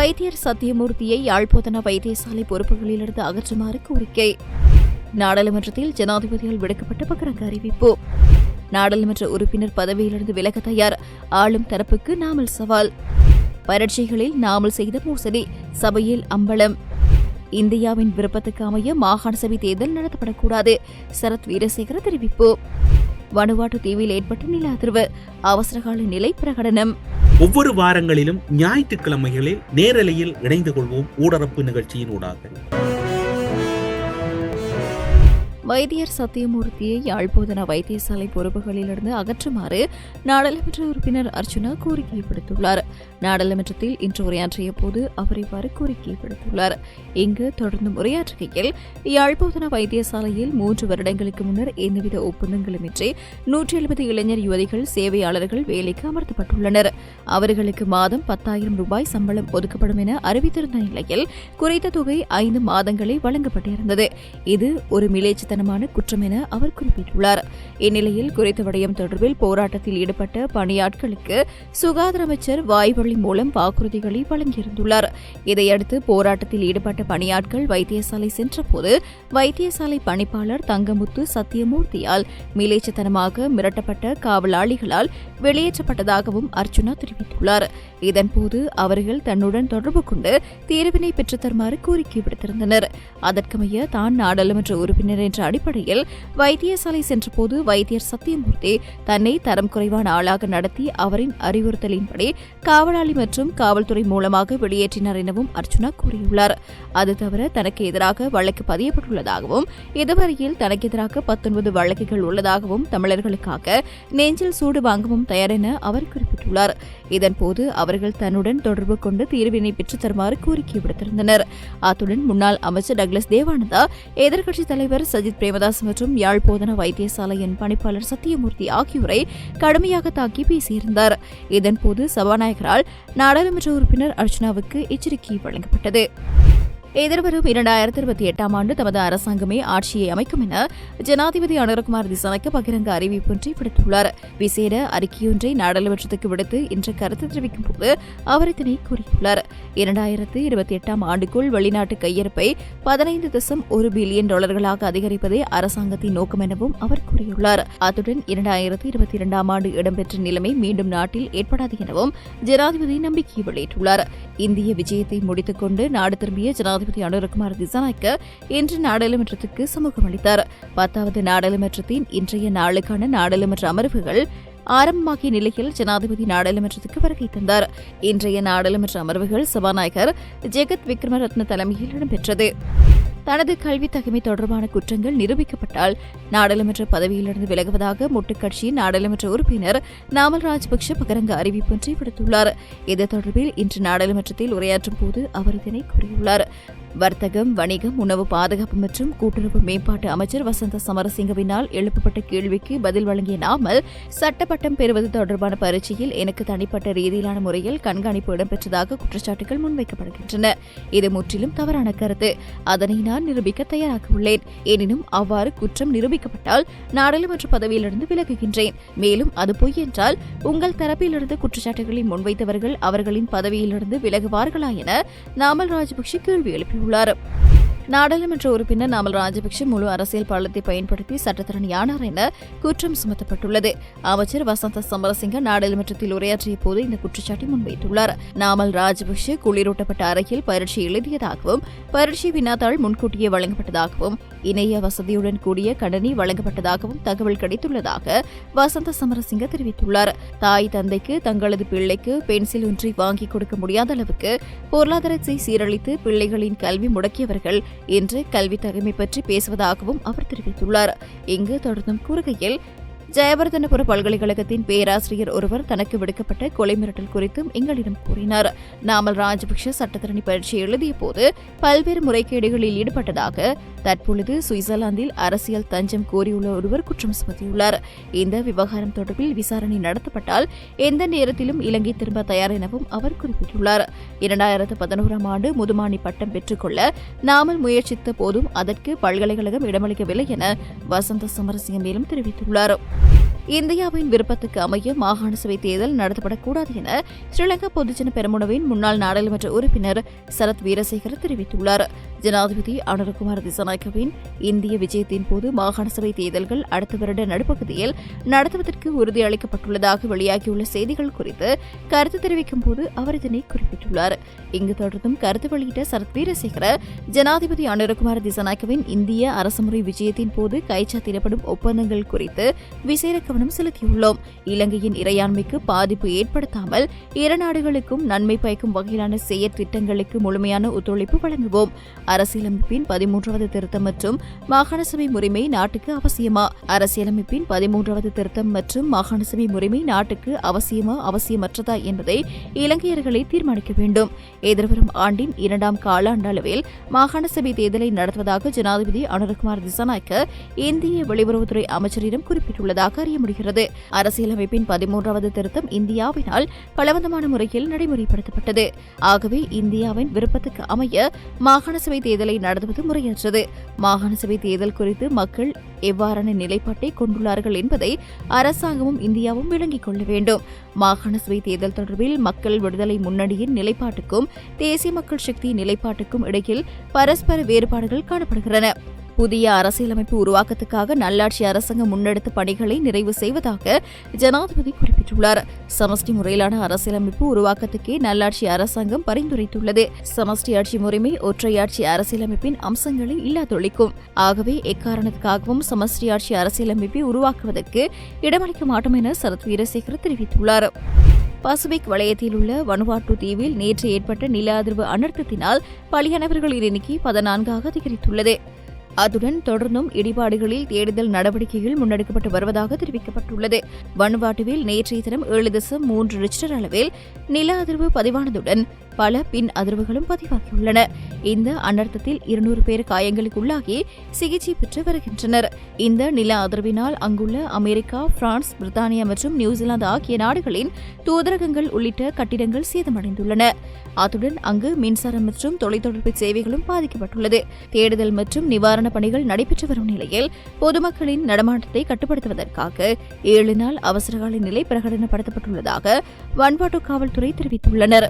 வைத்தியர் சத்தியமூர்த்தியை யாழ்ப்பாண வைத்தியசாலை பொறுப்புகளிலிருந்து அகற்றுமாறு கோரிக்கை. நாடாளுமன்றத்தில் ஜனாதிபதியால் விடுக்கப்பட்ட பகிரங்க அறிவிப்பு. நாடாளுமன்ற உறுப்பினர் பதவியிலிருந்து விலக தயார், ஆளும் தரப்புக்கு நாமல் சவால். பரீட்சைகளில் நாமல் செய்த மோசடி, சபையில் அம்பலம். இந்தியாவின் விருப்பத்துக்கு அமைய மாகாண சபை தேர்தல் நடத்தப்படக்கூடாது, சரத் வீரசேகர தெரிவிப்பு. வனுவாட்டு தீவில் ஏற்பட்ட நில அதிர்வு, அவசரகால நிலை பிரகடனம். ஒவ்வொரு வாரங்களிலும் ஞாயிற்றுக்கிழமைகளில் நேரலையில் இணைந்து கொள்வோம் ஊடரப்பு நிகழ்ச்சியின் ஊடாக. வைத்தியர் சத்தியமூர்த்தியை யாழ்ப்பாண வைத்தியசாலை பொறுப்புகளிலிருந்து அகற்றுமாறு நாடாளுமன்ற உறுப்பினர் அர்ச்சுனா கோரிக்கை விடுத்துள்ளார். நாடாளுமன்றத்தில் இன்று உரையாற்றிய போது அவர் இவ்வாறு கோரிக்கை விடுத்துள்ளார். இங்கு தொடர்ந்து உரையாற்றுகையில், யாழ்ப்பாண வைத்தியசாலையில் 3 வருடங்களுக்கு முன்னர் எந்தவித ஒப்பந்தங்களுமின்றி 170 இளைஞர் யுவதிகள் சேவையாளர்கள் வேலைக்கு அமர்த்தப்பட்டுள்ளனர். அவர்களுக்கு மாதம் 10,000 ரூபாய் சம்பளம் ஒதுக்கப்படும் என அறிவித்திருந்த நிலையில் குறித்த தொகை 5 மாதங்களே வழங்கப்பட்டிருந்தது. இது ஒரு மிலேச்ச குற்றம் என அவர் குறிப்பிட்டுள்ளார். இந்நிலையில் குறித்த விடயம் தொடர்பில் போராட்டத்தில் ஈடுபட்ட பணியாட்களுக்கு சுகாதார அமைச்சர் வாய்வழி மூலம் வாக்குறுதிகளை வழங்கியிருந்துள்ளார். இதையடுத்து போராட்டத்தில் ஈடுபட்ட பணியாட்கள் வைத்தியசாலை சென்றபோது வைத்தியசாலை பணிப்பாளர் தங்கமுத்து சத்தியமூர்த்தியால் மிலேச்சத்தனமாக மிரட்டப்பட்ட காவலாளிகளால் வெளியேற்றப்பட்டதாகவும் அர்ச்சுனா தெரிவித்துள்ளார். இதன்போது அவர்கள் தன்னுடன் தொடர்பு கொண்டு தீர்வினை பெற்றுத்தருமாறு கோரிக்கை விடுத்திருந்தனர். அதற்கமைய தான் நாடாளுமன்ற உறுப்பினர் என்ற அடிப்படையில் வைத்தியசாலை சென்றபோது வைத்தியர் சத்தியமூர்த்தி தன்னை தரம் குறைவான ஆளாக நடத்தி அவரின் அறிவுறுத்தலின்படி காவலாளி மற்றும் காவல்துறை மூலமாக வெளியேற்றினார் எனவும் அர்ச்சுனா கூறியுள்ளார். அது தவிர தனக்கு எதிராக வழக்கு பதியப்பட்டுள்ளதாகவும் இதுவரையில் தனக்கு எதிராக 19 வழக்குகள் உள்ளதாகவும் தமிழர்களுக்காக நெஞ்சில் சூடு வாங்கவும் தயார் என அவர் குறிப்பிட்டுள்ளார். இதன்போது அவர்கள் தன்னுடன் தொடர்பு கொண்டு தீர்வினை பெற்றுத் தருமாறு கோரிக்கை விடுத்திருந்தனர். அத்துடன் முன்னாள் அமைச்சர் டக்ளஸ் தேவானந்தா, எதிர்க்கட்சித் தலைவர் சஜித் பிரேமதாஸ் மற்றும் யாழ்ப்பாண வைத்தியசாலையின் பணிப்பாளர் சத்தியமூர்த்தி ஆகியோரை கடுமையாக தாக்கி பேசியிருந்தார். இதன்போது சபாநாயகரால் நாடாளுமன்ற உறுப்பினர் அர்ச்சுனாவுக்கு எச்சரிக்கை வழங்கப்பட்டது. எதிர்வரும் 2028 ஆண்டு தமது அரசாங்கமே ஆட்சியை அமைக்கும் என ஜனாதிபதி அனுரகுமார் திசாநாயக்க பகிரங்க அறிவிப்பொன்றை விடுத்துள்ளார். விசேட அறிக்கையொன்றை நாடாளுமன்றத்துக்கு விடுத்து இன்று கருத்து தெரிவிக்கும் போது அவர் இதனை கூறியுள்ளார். 2028 ஆண்டுக்குள் வெளிநாட்டு கையிருப்பை $15.1 பில்லியன் அதிகரிப்பதே அரசாங்கத்தின் நோக்கம் எனவும் அவர் கூறியுள்ளார். அத்துடன் 2022 ஆண்டு இடம்பெற்ற நிலைமை மீண்டும் நாட்டில் ஏற்படாது எனவும் ஜனாதிபதி நம்பிக்கை வெளியிட்டுள்ளார். இந்திய விஜயத்தை முடித்துக் கொண்டு நாடு திரும்பிய ஜனாதிபதி அனுரகுமார் திசாநாயக்க இன்று நாடாளுமன்றத்துக்கு சமூகம் அளித்தார். 10வது நாடாளுமன்றத்தின் இன்றைய நாளுக்கான நாடாளுமன்ற அமர்வுகள் ஆரம்பமாகிய நிலையில் ஜனாதிபதி நாடாளுமன்றத்துக்கு வருகை தந்தார். இன்றைய நாடாளுமன்ற அமர்வுகள் சபாநாயகர் ஜெகத் விக்ரமரத்ன தலைமையில் இடம்பெற்றது. தனது கல்வி தகமை தொடர்பான குற்றங்கள் நிரூபிக்கப்பட்டால் நாடாளுமன்ற பதவியிலிருந்து விலகுவதாக மொட்டு கட்சியின் நாடாளுமன்ற உறுப்பினர் நாமல் ராஜபக்ஷ பகிரங்க அறிவிப்பொன்றை விடுத்துள்ளார். இது தொடர்பில் இன்று நாடாளுமன்றத்தில் உரையாற்றும் போது அவர் இதனை கூறியுள்ளார். வர்த்தகம், வணிகம், உணவு பாதுகாப்பு மற்றும் கூட்டுறவு மேம்பாட்டு அமைச்சர் வசந்த சமரசிங்கவினால் எழுப்பப்பட்ட கேள்விக்கு பதில் வழங்கிய நாமல், சட்டப்பட்டம் பெறுவது தொடர்பான பரீட்சையில் எனக்கு தனிப்பட்ட ரீதியிலான முறையில் கண்காணிப்பு இடம்பெற்றதாக குற்றச்சாட்டுகள் முன்வைக்கப்படுகின்றன. இது முற்றிலும் தவறான கருத்து. அதனை நான் நிரூபிக்க தயாராக உள்ளேன். எனினும் அவ்வாறு குற்றம் நிரூபிக்கப்பட்டால் நாடாளுமன்ற பதவியிலிருந்து விலகுகின்றேன். மேலும் அது பொய் என்றால் உங்கள் தரப்பிலிருந்து குற்றச்சாட்டுகளை முன்வைத்தவர்கள் அவர்களின் பதவியிலிருந்து விலகுவார்களா என நாமல் ராஜபக்ஷ கேள்வி எழுப்பியுள்ளார். நாடாளுமன்ற உறுப்பினர் நாமல் ராஜபக்ஷ முழு அரசியல் பாலத்தை பயன்படுத்தி சட்டத்தரணியானார் என குற்றம் சுமத்தப்பட்டுள்ளது. அமைச்சர் வசந்த சமரசிங்க நாடாளுமன்றத்தில் உரையாற்றிய போது இந்த குற்றச்சாட்டை முன்வைத்துள்ளார். நாமல் ராஜபக்ஷ குளிரூட்டப்பட்ட அறையில் பரீட்சை எழுதியதாகவும் பரீட்சை வினாத்தாள் முன்கூட்டியே வழங்கப்பட்டதாகவும் இணைய வசதியுடன் கூடிய கணனி வழங்கப்பட்டதாகவும் தகவல் கிடைத்துள்ளதாக வசந்த சமரசிங்க தெரிவித்துள்ளார். தாய் தந்தைக்கு தங்களது பிள்ளைக்கு பென்சில் ஒன்றை வாங்கிக் கொடுக்க முடியாத அளவுக்கு பொருளாதாரத்தை சீரழித்து பிள்ளைகளின் கல்வி முடக்கியவர்கள் இன்று கல்வி தகமை பற்றி பேசுவதாகவும் அவர் தெரிவித்துள்ளார். இங்கு தொடர்ந்தும் கூறுகையில், ஜெயவர்தனபுர பல்கலைக்கழகத்தின் பேராசிரியர் ஒருவர் தனக்கு விடுக்கப்பட்ட கொலை மிரட்டல் குறித்தும் எங்களிடம் கூறினார். நாமல் ராஜபக்ஷ சட்டத்தரணி பரீட்சை எழுதிய போது பல்வேறு முறைகேடுகளில் ஈடுபட்டதாக தற்பொழுது சுவிட்சர்லாந்தில் அரசியல் தஞ்சம் கோரியுள்ள ஒருவர் குற்றம் சுமத்தியுள்ளார். இந்த விவகாரம் தொடர்பில் விசாரணை நடத்தப்பட்டால் எந்த நேரத்திலும் இலங்கை திரும்ப தயார் எனவும் அவர் குறிப்பிட்டுள்ளார். 2011 ஆண்டு முதுமானி பட்டம் பெற்றுக்கொள்ள நாமல் முயற்சித்த போதும் அதற்கு பல்கலைக்கழகம் இடமளிக்கவில்லை என வசந்த சமரசிங்க மேலும் தெரிவித்துள்ளார். இந்தியாவின் விருப்பத்துக்கு அமைய மாகாண சபை தேர்தல் நடத்தப்படக்கூடாது என ஸ்ரீலங்கா பொதுஜன பெரமுனவின் முன்னாள் நாடாளுமன்ற உறுப்பினர் சரத் வீரசேகர தெரிவித்துள்ளார். ஜனாதிபதி அனுரகுமார திசாநாயக்கவின் இந்திய விஜயத்தின் போது மாகாண சபை தேர்தல்கள் அடுத்த வருட நடுப்பகுதியில் நடத்துவதற்கு உறுதியளிக்கப்பட்டுள்ளதாக வெளியாகியுள்ள செய்திகள் குறித்து கருத்து தெரிவிக்கும் போது அவர் இதனை குறிப்பிட்டுள்ளார். இங்கு தொடர்ந்தும் கருத்து வெளியிட்ட சரத் வீரசேகர, ஜனாதிபதி அனுரகுமார திசாநாயக்கவின் இந்திய அரசுமுறை விஜயத்தின் போது கைச்சாத்திடப்படும் ஒப்பந்தங்கள் குறித்து விசேட கவனம் செலுத்தியுள்ளோம். இலங்கையின் இறையாண்மைக்கு பாதிப்பு ஏற்படுத்தாமல் இரு நாடுகளுக்கும் நன்மை பயக்கும் வகையிலான செயற்திட்டங்களுக்கு முழுமையான ஒத்துழைப்பு வழங்குவோம். அரசியலமைப்பின் 13வது திருத்தம் மற்றும் மாகாண சபை முறைமை நாட்டுக்கு அவசியமா? அரசியலமைப்பின் 13வது திருத்தம் மற்றும் மாகாண சபை முறைமை நாட்டுக்கு அவசியமா அவசியமற்றதா என்பதை இலங்கையர்களை தீர்மானிக்க வேண்டும். எதிர்வரும் ஆண்டின் 2ஆம் காலாண்டு அளவில் மாகாண சபை தேர்தலை நடத்துவதாக ஜனாதிபதி அனுரகுமார திசாநாயக்க இந்திய வெளியுறவுத்துறை அமைச்சரிடம் குறிப்பிட்டுள்ளதாக அறிய முடிகிறது. அரசியலமைப்பின் 13வது திருத்தம் இந்தியாவினால் பலவந்தமான முறையில் நடைமுறைப்படுத்தப்பட்டது. ஆகவே இந்தியாவின் விருப்பத்துக்கு அமைய மாகாண சபை தேர்தலை நடத்துவது முறையற்றது. மாகாண சபை தேர்தல் குறித்து மக்கள் எவ்வாறான நிலைப்பாட்டை கொண்டுள்ளார்கள் என்பதை அரசாங்கமும் இந்தியாவும் விளங்கிக் கொள்ள வேண்டும். மாகாண சபை தேர்தல் தொடர்பில் மக்கள் விடுதலை முன்னணியின் நிலைப்பாட்டுக்கும் தேசிய மக்கள் சக்தி நிலைப்பாட்டுக்கும் இடையில் பரஸ்பர வேறுபாடுகள் காணப்படுகின்றன. புதிய அரசியலமைப்பு உருவாக்கத்துக்காக நல்லாட்சி அரசாங்கம் முன்னெடுத்த பணிகளை நிறைவு செய்வதாக ஜனாதிபதி குறிப்பிட்டுள்ளார். சமஷ்டி முறையிலான அரசியலமைப்பு உருவாக்கத்துக்கே நல்லாட்சி அரசாங்கம் பரிந்துரைத்துள்ளது. சமஷ்டி ஆட்சி முறைமை ஒற்றையாட்சி அரசியலமைப்பின் அம்சங்களை இல்லாதொழிக்கும். ஆகவே எக்காரணத்துக்காகவும் சமஷ்டி ஆட்சி அரசியலமைப்பை உருவாக்குவதற்கு இடமளிக்க மாட்டோம் என சரத் வீரசேகர தெரிவித்துள்ளார். பசிபிக் வலயத்தில் உள்ள வனுவாட்டு தீவில் நேற்று ஏற்பட்ட நில அதிர்வு அனர்த்தத்தினால் பலியானவர்களின் எண்ணிக்கை 14ஆக அதிகரித்துள்ளது. அதுடன் தொடர்ந்தும் இடிபாடுகளில் தேடுதல் நடவடிக்கைகள் முன்னெடுக்கப்பட்டு வருவதாக தெரிவிக்கப்பட்டுள்ளது. வனுவாட்டுவில் நேற்றைய தினம் 7.3 ரிக்டர் அளவில் நில அதிர்வு பதிவானதுடன் பல பின் அதிர்வுகளும் பதிவாகியுள்ளன. இந்த அனர்த்தத்தில் 200 பேர் காயங்களுக்குள்ளாகி சிகிச்சை பெற்று வருகின்றனர். இந்த நில அதிர்வினால் அங்குள்ள அமெரிக்கா, பிரான்ஸ், பிரித்தானியா மற்றும் நியூசிலாந்து ஆகிய நாடுகளின் தூதரகங்கள் உள்ளிட்ட கட்டிடங்கள் சேதமடைந்துள்ளன. அத்துடன் அங்கு மின்சாரம் மற்றும் தொலைத்தொடர்பு சேவைகளும் பாதிக்கப்பட்டுள்ளது. தேடுதல் மற்றும் நிவாரண பணிகள் நடைபெற்று வரும் நிலையில் பொதுமக்களின் நடமாட்டத்தை கட்டுப்படுத்துவதற்காக 7 நாள் அவசரகால நிலை பிரகடனப்படுத்தப்பட்டுள்ளதாக வன்பாட்டு காவல்துறை தெரிவித்துள்ளனர்.